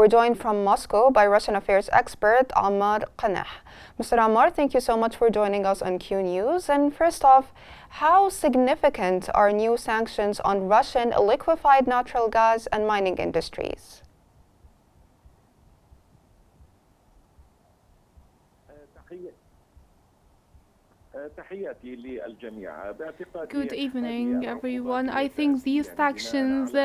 We're joined from Moscow by Russian affairs expert Ammar Qanah. Mr. Ammar, thank you so much for joining us on Q News. And first off, how significant are new sanctions on Russian liquefied natural gas and mining industries? Good evening, everyone. I think these sanctions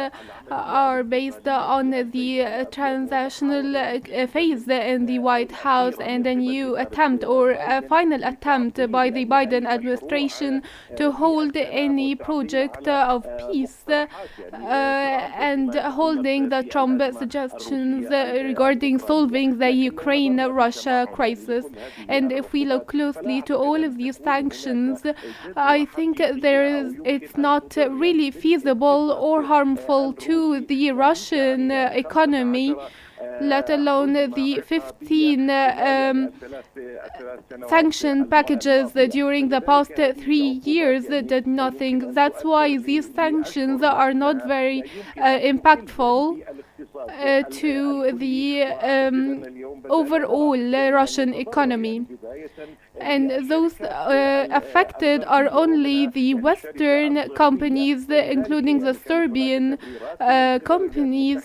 are based on the transitional phase in the White House and a new attempt or a final attempt by the Biden administration to hold any project of peace and holding the Trump suggestions regarding solving the Ukraine-Russia crisis. And if we look closely to all of these sanctions, I think it's not really feasible or harmful to the Russian economy, let alone the 15 sanction packages during the past 3 years did nothing. That's why these sanctions are not very impactful to the overall Russian economy. And those affected are only the Western companies, including the Serbian companies.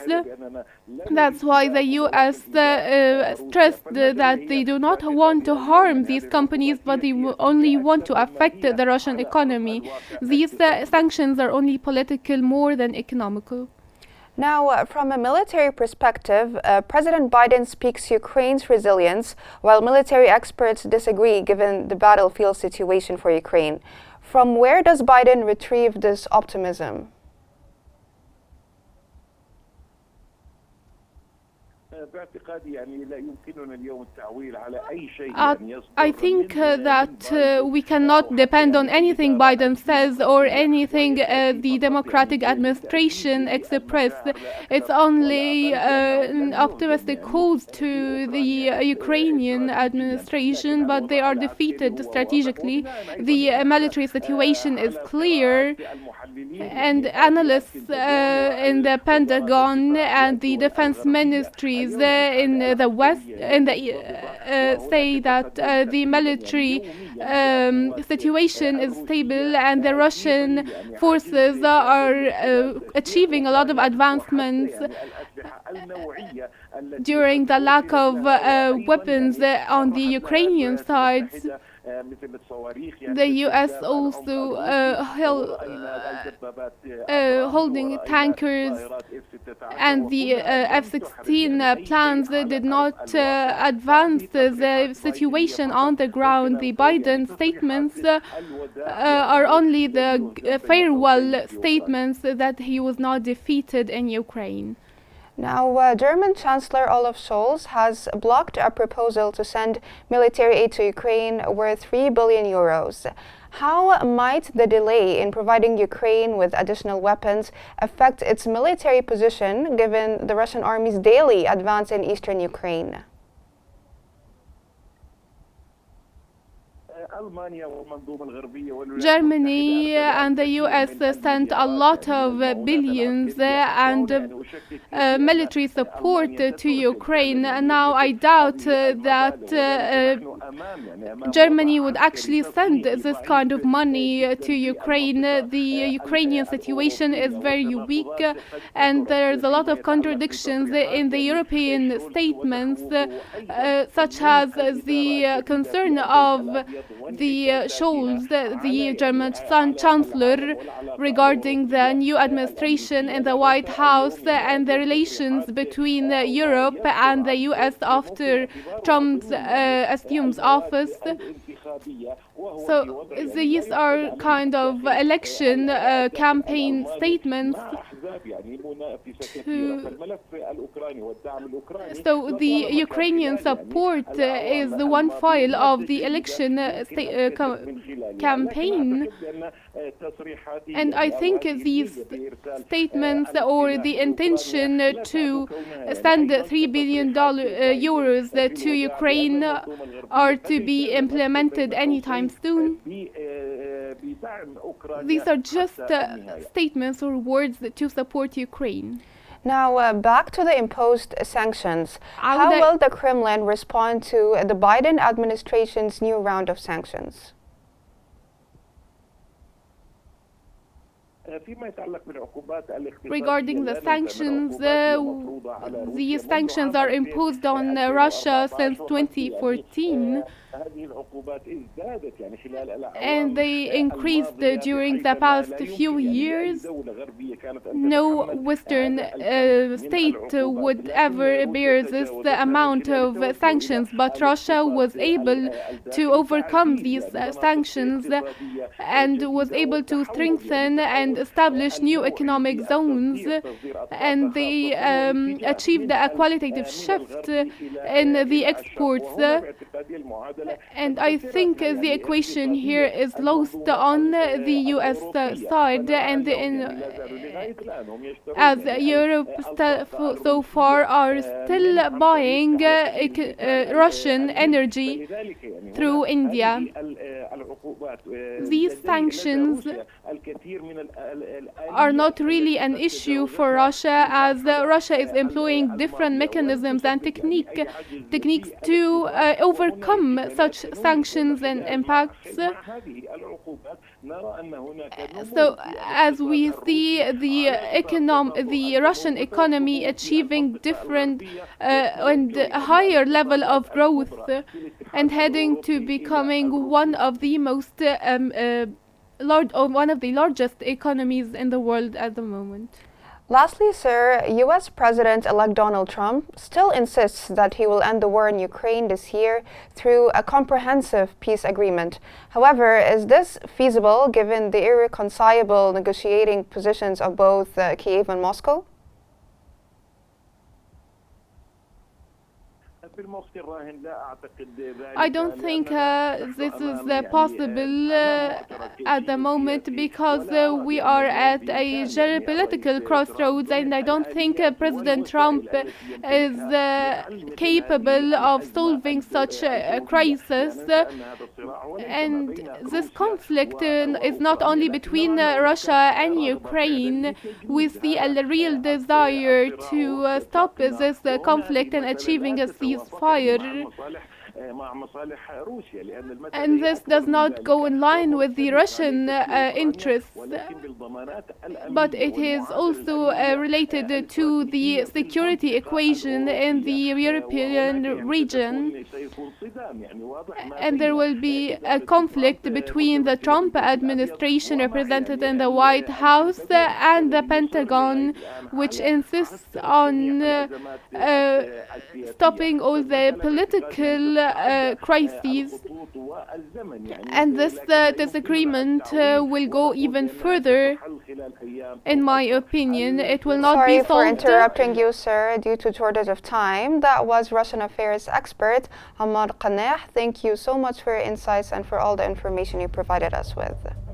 That's why the U.S. Stressed that they do not want to harm these companies, but they only want to affect the Russian economy. These sanctions are only political more than economical. Now, from a military perspective, President Biden speaks Ukraine's resilience, while military experts disagree given the battlefield situation for Ukraine. From where does Biden retrieve this optimism? I think that we cannot depend on anything Biden says or anything the Democratic administration expressed. It's only an optimistic cause to the Ukrainian administration, but they are defeated strategically. The military situation is clear, and analysts in the Pentagon and the defense ministries in the West say that the military situation is stable and the Russian forces are achieving a lot of advancements during the lack of weapons on the Ukrainian side. The U.S. also holding tankers, and the F-16 plans did not advance the situation on the ground. The Biden statements are only the farewell statements that he was not defeated in Ukraine. Now, German Chancellor Olaf Scholz has blocked a proposal to send military aid to Ukraine worth 3 billion euros. How might the delay in providing Ukraine with additional weapons affect its military position, given the Russian army's daily advance in eastern Ukraine? Germany and the U.S. sent a lot of billions and military support to Ukraine. Now I doubt that Germany would actually send this kind of money to Ukraine. The Ukrainian situation is very weak, and there's a lot of contradictions in the European statements, such as the concern of the Scholz, the German Chancellor, regarding the new administration in the White House and the relations between Europe and the U.S. after Trump assumes office. So these are kind of election campaign statements. So the Ukrainian support is the one file of the election campaign, and I think these statements or the intention to send $3 billion to Ukraine are to be implemented anytime soon. These are just statements or words to support Ukraine. Now, back to the imposed sanctions. How will the Kremlin respond to the Biden administration's new round of sanctions? Regarding the sanctions, the sanctions are imposed on Russia since 2014, and they increased during the past few years. No Western state would ever bear this amount of sanctions, but Russia was able to overcome these sanctions and was able to strengthen and establish new economic zones, and they achieved a qualitative shift in the exports. And I think the equation here is lost on the US side, and as Europe so far are still buying Russian energy through India. These sanctions are not really an issue for Russia, as Russia is employing different mechanisms and techniques to overcome such sanctions and impacts. So, as we see the Russian economy achieving different and a higher level of growth and heading to becoming one of the largest economies in the world at the moment. Lastly, sir, U.S. President-elect Donald Trump still insists that he will end the war in Ukraine this year through a comprehensive peace agreement. However, is this feasible given the irreconcilable negotiating positions of both Kyiv and Moscow? I don't think this is possible at the moment, because we are at a geopolitical crossroads, and I don't think President Trump is capable of solving such a crisis. And this conflict is not only between Russia and Ukraine. We see a real desire to stop this conflict and achieving a ceasefire. And this does not go in line with the Russian interests, but it is also related to the security equation in the European region. And there will be a conflict between the Trump administration, represented in the White House, and the Pentagon, which insists on stopping all the political crises, and this disagreement will go even further. In my opinion, it will not be solved. Sorry for interrupting you, sir, due to shortage of time. That was Russian affairs expert Ammar Qanah. Thank you so much for your insights and for all the information you provided us with.